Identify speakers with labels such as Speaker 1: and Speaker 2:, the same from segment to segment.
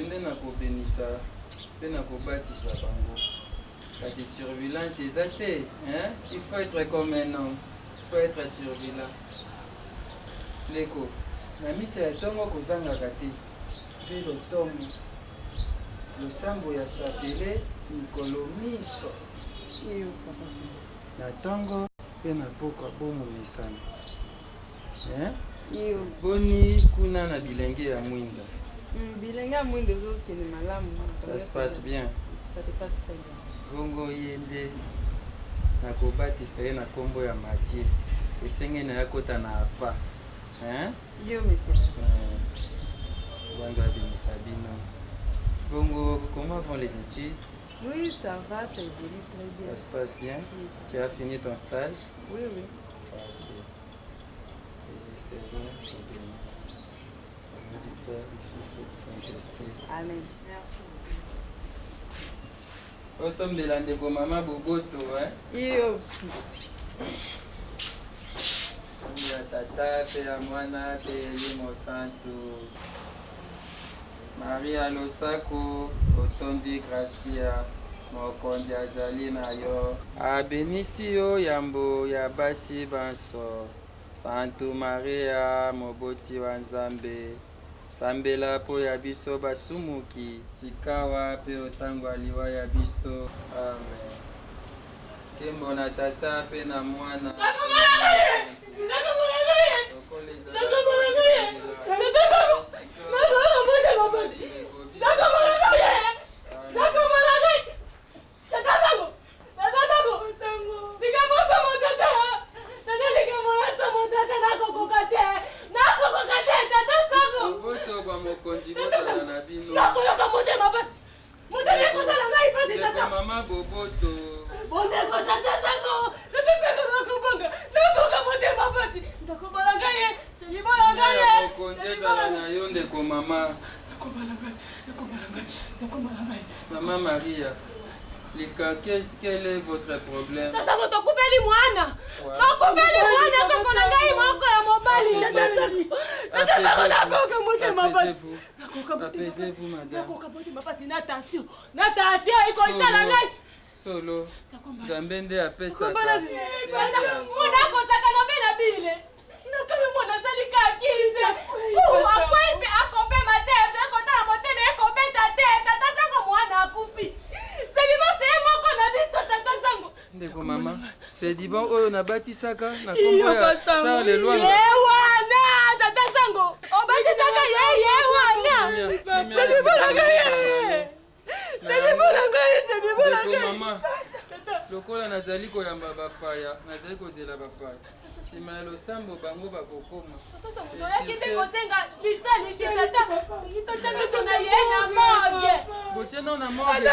Speaker 1: kende na kobenisa pe na kobatisa bango. Kasi turbulence ezate, hein? Il faut être comme un homme. Il faut être turbulent. Leko, na misa ya tongo kozangaka te. Mpe lotomo. Losambo ya chapelet mikolo miso. Na tongo pe na pokwa bomomesana. Hein? Boni kuna na bilenge ya mwinda.
Speaker 2: Bilenge ya mwinda ezokende malamu.
Speaker 1: Ça se passe bien.
Speaker 2: Ça se passe très bien.
Speaker 1: Bongo yende na kobatisa ye na kombo ya Mathieu. Esenge na yakota na apa. Hein?
Speaker 2: Yo monsieur.
Speaker 1: Bando abimisa bino. Bongo, comment vont les études?
Speaker 2: Oui, ça va, ça évolue très bien.
Speaker 1: Ça se passe bien?
Speaker 2: Oui.
Speaker 1: Tu as fini ton stage?
Speaker 2: Oui, oui.
Speaker 1: Ok. C'est bon, c'est bien. Au nom du Père, du Fils et du Saint-Esprit.
Speaker 2: Amen. Merci.
Speaker 1: Otombela ndeko mama boboto, hein?
Speaker 2: Yo.
Speaker 1: Ya tata pe ya mwana pe ye mosantu. Maria Losako, otondi Gracia, mokonzi azali na yo. Abenisi yo yambo ya basi banso. Santu Maria, moboti wa Nzambe. Sambela po ya biso basumuki, sikawa pe otango aliwa ya biso. Amen. Kembo na tata pe na mwana. Mama boboto. Mama. Maman Maria, quel est votre problème? Apaisez-vous, madame. Solo. Zambende apesa. Ndeko mama, c'est dit bon oyo na batisaka na kombo ya Charles Lwanga.
Speaker 2: Yewana tata sango. Obatisaka yewana. C'est du bolanga ye. C'est du bolanga ye, c'est du bolanga.
Speaker 1: Ndeko mama. Lokola nazali koyamba bapaya, nazali kozela bapaya. Sima ya losambo bango bakokoma. Botiena na morgue.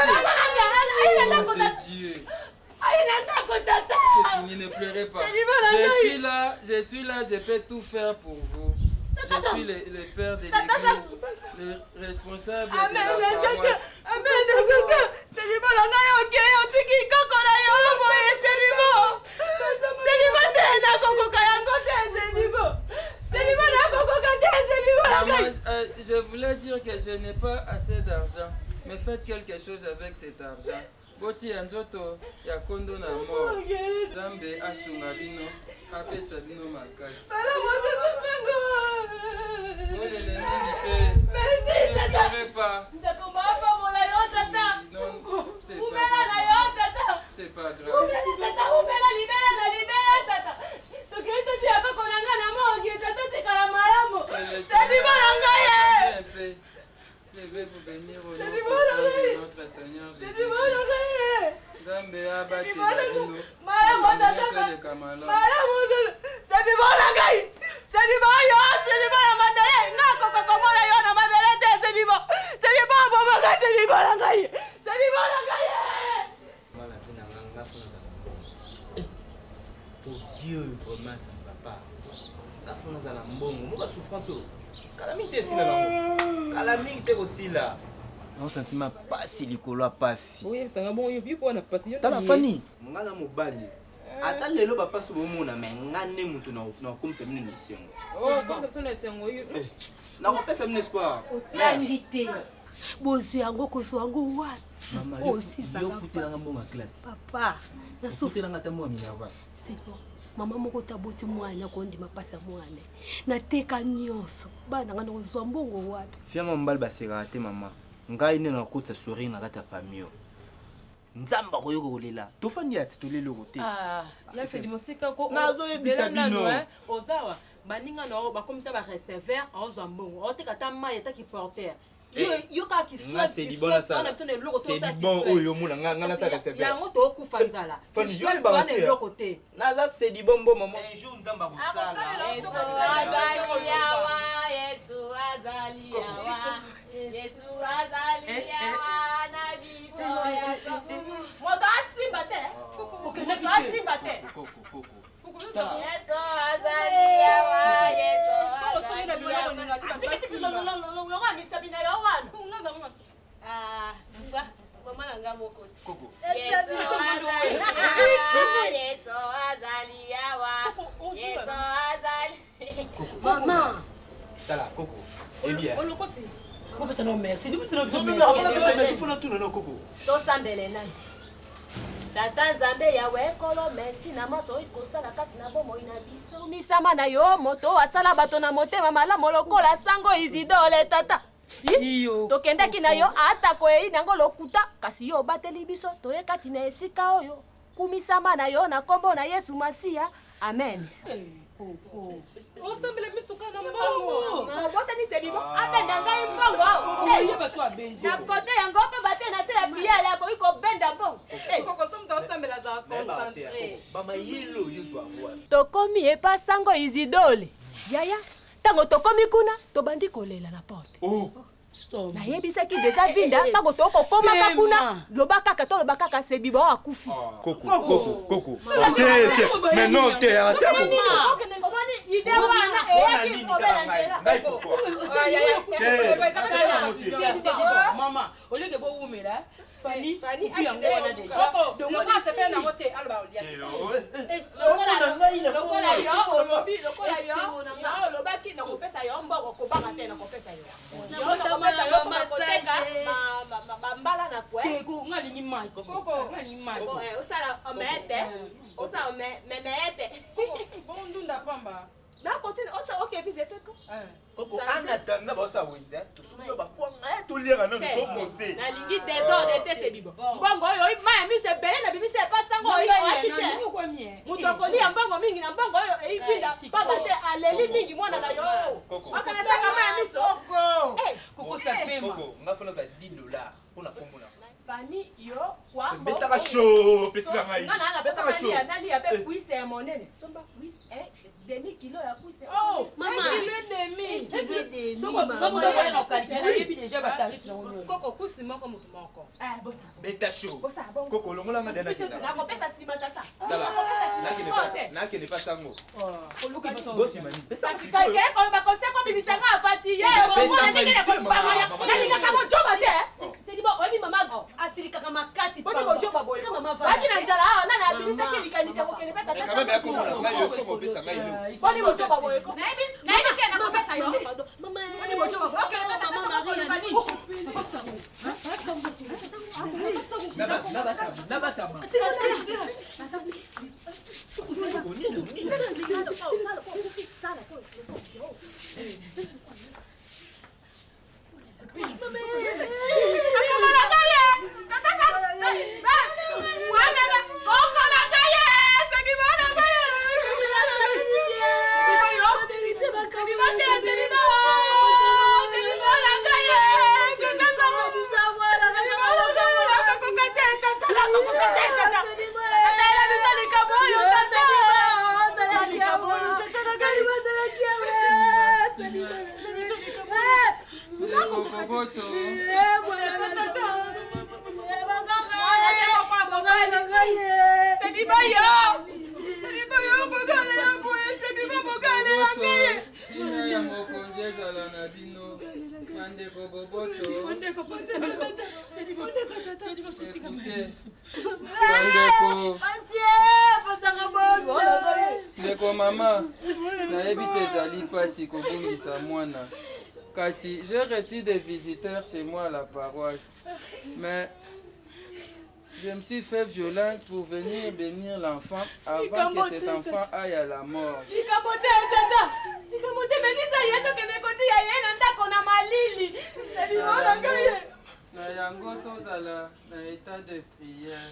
Speaker 1: C'est fini, ne pleurez pas. Je suis là, je peux tout faire pour vous. Je suis le père de l'église, le responsable de la paroisse. Je voulais dire que je n'ai pas assez d'argent, mais faites quelque chose avec cet argent. Boti ya nzoto ya kondo na mort. Zambe asunga bino, apesa bino makasi. Ne pleurez pas. Non, c'est pas grave. Levez-vous bénir au nom de notre Seigneur Jésus. Non sentiment pasi likolo pasi.
Speaker 2: Oui, ça bon yo bi na pasi yo.
Speaker 1: Tala fani.
Speaker 3: Ngana mobali. Ata lelo ba paso bomona me ngane mutu na komisa mine mission.
Speaker 2: Oh, comme ça na sengo yo.
Speaker 3: Na ko pesa mine espoir.
Speaker 4: Otangite.
Speaker 2: bozo yango kozo yango wapi?
Speaker 3: Maman, yo futelanga mbongo ya classe.
Speaker 2: Papa, na
Speaker 3: futelanga ta mwa Minerva.
Speaker 2: C'est bon. Mama moko taboti mwana kondima pasa mwana. Nateka nyonso. Bana ngana kozwa mbongo wapi?
Speaker 3: Fiama mbali baseka te mama. Ngai ne na kota sourire na kata famille. Nzamba koyoko kolela. Tofandi ati tolelo kote.
Speaker 4: Ah, là c'est dimotika ko.
Speaker 3: Nazo yebisa bino.
Speaker 4: Ozawa, baninga no bakomita ba réservoir ozwa mbongo. Oteka ta maye ta ki porter. Yo ka ki soit
Speaker 3: c'est du bon ça. C'est du bon oyo muna ngana sa réservoir.
Speaker 4: Ya moto okufanzala.
Speaker 3: Fani yo ba
Speaker 4: ne lokote.
Speaker 3: Naza c'est du bon maman. Un jour nzamba kusala.
Speaker 2: Yesu azali yawa. Yesu azali yawa na bibo ya sofu. Moto asimba te. Moto asimba te. Yesu azali yawa. Yesu azali yawa. Ah, mama nanga moko. Yesu azali yawa. Yesu azali. Mama.
Speaker 3: Tala Coco. Eh bien.
Speaker 4: On lokoti. Ko pesa no merci. Ni pesa no merci.
Speaker 3: Non, merci faut tout non Coco.
Speaker 2: To sambele nasi. Tata Nzambe yawe kolo merci na moto ikosala kati na bomo ina biso. Misama na yo moto asala bato na motema malamu lokola sango izidole tata. Iyo. Tokendaki na yo atako ei nango lokuta kasi yo bateli biso toye kati na esika oyo. Kumisama na yo na kombo na Yesu Masia. Amen.
Speaker 4: Coco. Osambele misuka na mbongo.
Speaker 2: Bosa ni sebibo abenda ngai mbongo.
Speaker 4: Oyo baso abenje.
Speaker 2: Na kote yango pe bate na se ya prière la ko iko benda mbongo.
Speaker 4: Coco somta osambela za concentré.
Speaker 3: Mama yelo yozo avwa.
Speaker 2: Tokomi epa sango izidole. Yaya, tango tokomi kuna tobandi kolela na porte.
Speaker 3: Oh.
Speaker 2: Na yebisaki deja vinda tango toko koma kakuna lobaka kato lobaka ka sebibo akufi.
Speaker 3: Coco. Mais non, t'es à ta
Speaker 2: Ide wana eyaki kobela nzela.
Speaker 4: Mama, oleke bo umela. Fani yango wana deja. Donc on a fait na moté alba olia.
Speaker 2: Lokola yo olobi lokola yo lobaki na kopesa yo mboko kobanga te na kopesa yo. Yo tomata yo mateka bambala na kwe.
Speaker 4: Keko ngalingi mai. Koko ngalingi mai.
Speaker 2: Osala omete. Osala memete.
Speaker 4: Bon ndunda pamba.
Speaker 2: Na continue osa OK vive feko.
Speaker 3: Coco anatanga bosa wenza tusuyo bakwanga tolira na to conseil.
Speaker 2: Na lingi désordre te sebibo. Mbongo oyo maya mi se bele na bibi se pasango oyo akite. Mutokolia mbongo mingi na mbongo oyo eipinda baba te aleli mingi mwana na yo. Akana saka maya miso.
Speaker 4: Coco ça fait ma.
Speaker 3: Coco ngafuna ka $10 pona komona.
Speaker 2: Fani yo kwa mo.
Speaker 3: Betaka show petit la mai.
Speaker 2: Betaka show. Nali abe kuise monene. Somba kuise demi kilo ya kuise.
Speaker 4: Oh,
Speaker 2: maman.
Speaker 4: Kilo demi.
Speaker 2: Kilo demi.
Speaker 4: Soko na na calculer et puis déjà ba tarif na wono.
Speaker 2: Coco kusi moko mutu moko.
Speaker 4: Bossa.
Speaker 3: Beta show.
Speaker 2: Bossa bon.
Speaker 3: Coco longola nga dena kina.
Speaker 2: Na kopesa sima tata.
Speaker 3: Tala. Nake ne pas sango.
Speaker 4: Oluki
Speaker 3: Bosi mani.
Speaker 2: Pesa kai kai ko ba kose ko bibisanga afati ye. Ko na nini ko panga ya. Nani ka kama joba te. C'est dit bon obi mama asirika kama kati. Boni bo joba boy. Mama va. Baki na njala na na bibisa ke likanisa ko kene peta tata.
Speaker 3: Kama ba ko mona ngayo soko pesa ngayo.
Speaker 2: Boni bo joba boy ko. Na ibi ke na kopesa yo. Mama. Boni bo joba. Okay mama na ko na bani.
Speaker 3: Nabatama.
Speaker 1: Ndeko mama, nayebi te ezali pasi kobungisa mwana. Kasi, j'ai reçu des visiteurs chez moi à la paroisse. Mais je me suis fait violence pour venir bénir l'enfant avant que cet enfant aille à la mort. Na yango tozala na état de prière.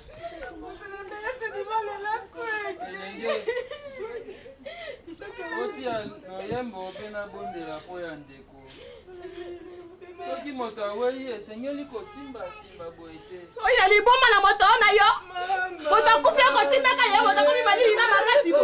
Speaker 1: Otia noyembo mpe nabondela mpo ya ndeko. Soki moto awei esengeli kosimba boye te.
Speaker 2: Oya liboma na moto na yo. Moto akufia kosimbaka ye moto komi malili na makasi bo.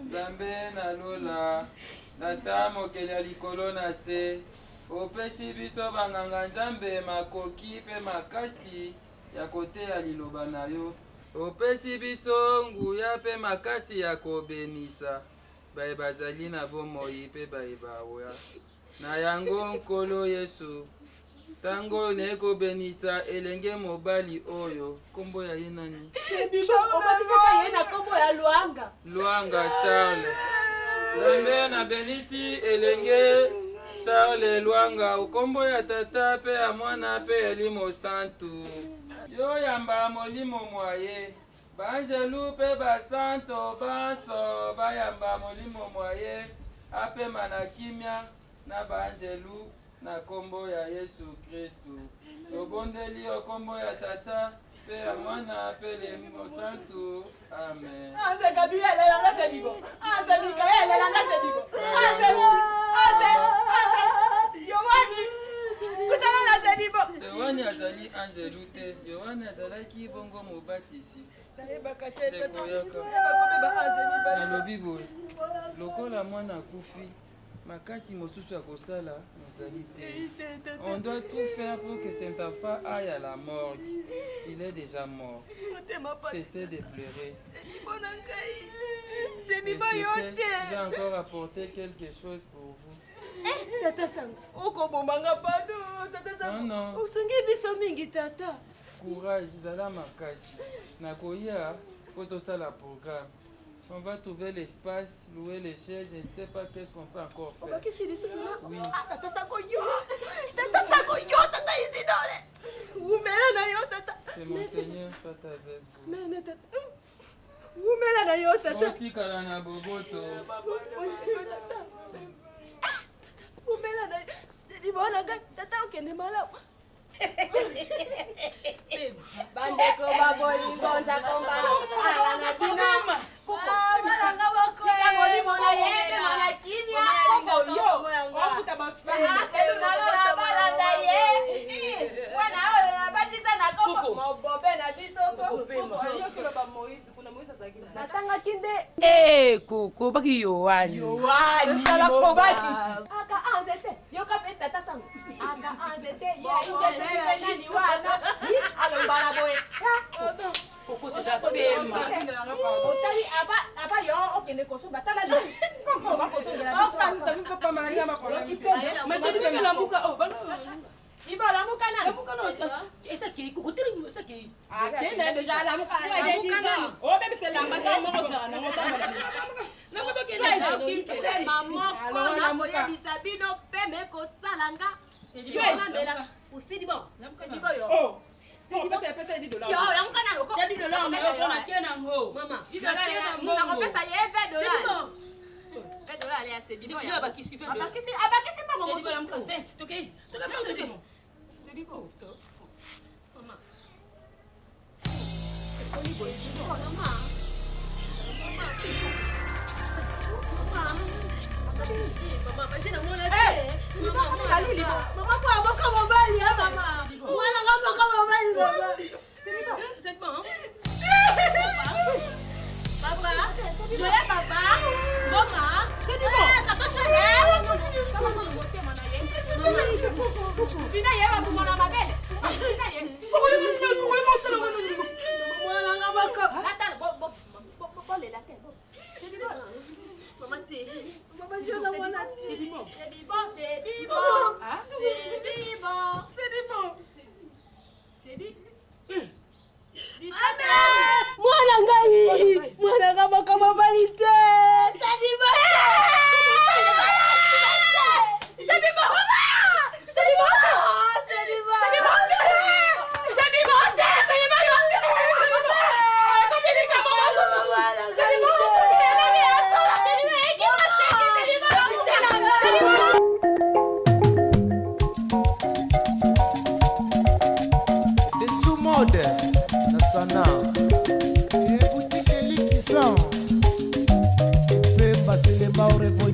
Speaker 1: Nzambe na lola nata mokeli ya likolo na se opesi biso banganga Nzambe makoki mpe makasi ya koteya liloba na yo. Opesi biso nguya mpe makasi ya kobenisa baye bazali na bomoi mpe baye baoya. Na yango nkolo Yesu tango ne kobenisa elenge mobali oyo kombo ya ye nani?
Speaker 2: Obatisaka ye na kombo ya Luanga.
Speaker 1: Luanga Charles. Nzambe na benisi elenge Charles Luanga ukombo ya tata pe ya mwana pe elimo santu. Yo yamba molimo mwaye. Banjelu pe basanto banso bayamba molimo mwaye. Ape manakimia na banjelu na kombo ya Yesu Kristu. Tobondeli o kombo ya tata pe ya mwana pe elimo santu. Amen.
Speaker 2: Anze Gabriel elanga sedibo. Anze Mikael elanga sedibo. Anze Yohani kutana na sedibo.
Speaker 1: Yohani azali angelu te. Yohani azalaki bongo mobatisi. Nalobi boye lokola mwana akufi makasi mosusu ya kosala mozali te. On doit tout faire pour que cet enfant aille à la morgue. Il est déjà mort. Cessez de pleurer. J'ai encore apporté quelque chose pour vous.
Speaker 2: Tata sango, okobomanga pardon. Tata sango,
Speaker 1: non.
Speaker 2: usungi biso mingi tata.
Speaker 1: Courage, zala makasi. Nakoya, faut ça la programme. On va trouver l'espace, louer les chaises, je ne sais pas qu'est-ce qu'on peut encore faire. Oui. C'est mon Seigneur, soit avec vous. Otikala na boboto.
Speaker 2: Bandeko baboli bonza komba ala na bino balanga bakoya molimo na yeye na kimia yo okuta bafana na balanda ye wana oyo batita na koko mobobe na bisoko yo kilo ba Moïse kuna Moïse azakina natanga kinde koko baki Yohani tala kobaki aka anzete yo kapeta tata sango aka anzete ya inde nani wana alombana boy koko sija pema otali aba yo okende kosoba tala li koko bakosongela okanisa biso pa malanga makolo matedi ke lambuka o iba lambuka nani esa ki kokoteli esa ki akende deja lambuka nani o bebe se lambaka mo za na ngotamba na ngoto kende mama kona moya bisabino peme ko salanga Bela, usidi bon. Usidi bon yo. Sidi bon c'est pesa $10. Yo, yangu kana loko. $10 mais on a kena ngo. Mama. $10 na kopesa ye $20. $20 ali asedi bon. Yo abakisi fe. Abakisi pa mo. Sidi bon 20. Toke. Toke pa sidi bon. Sidi bon. Mama. Sidi bon. Mama. Mama, imagine mon maman, quoi, comment va aller, maman? Moi, comment va aller, maman? C'est bon, papa, je l'ai, papa. Maman, c'est bon. Maman, Bina yeba kumona mabele. Bina ye.
Speaker 5: Mwana ngabaka.
Speaker 2: Nathan, bo le latin. C'est du bon.
Speaker 5: Maman té. Maman jona mwana té.
Speaker 2: C'est du bon. C'est du bon. C'est du bon. Hein? C'est du bon.
Speaker 5: C'est du bon.
Speaker 2: C'est du
Speaker 5: Mwana ngai. Mwana ngabaka mabali té. C'est du bon. C'est du bon. C'est du bon. C'est du bon.
Speaker 6: Sana et boutique Likison Pemba Selemba au Revoy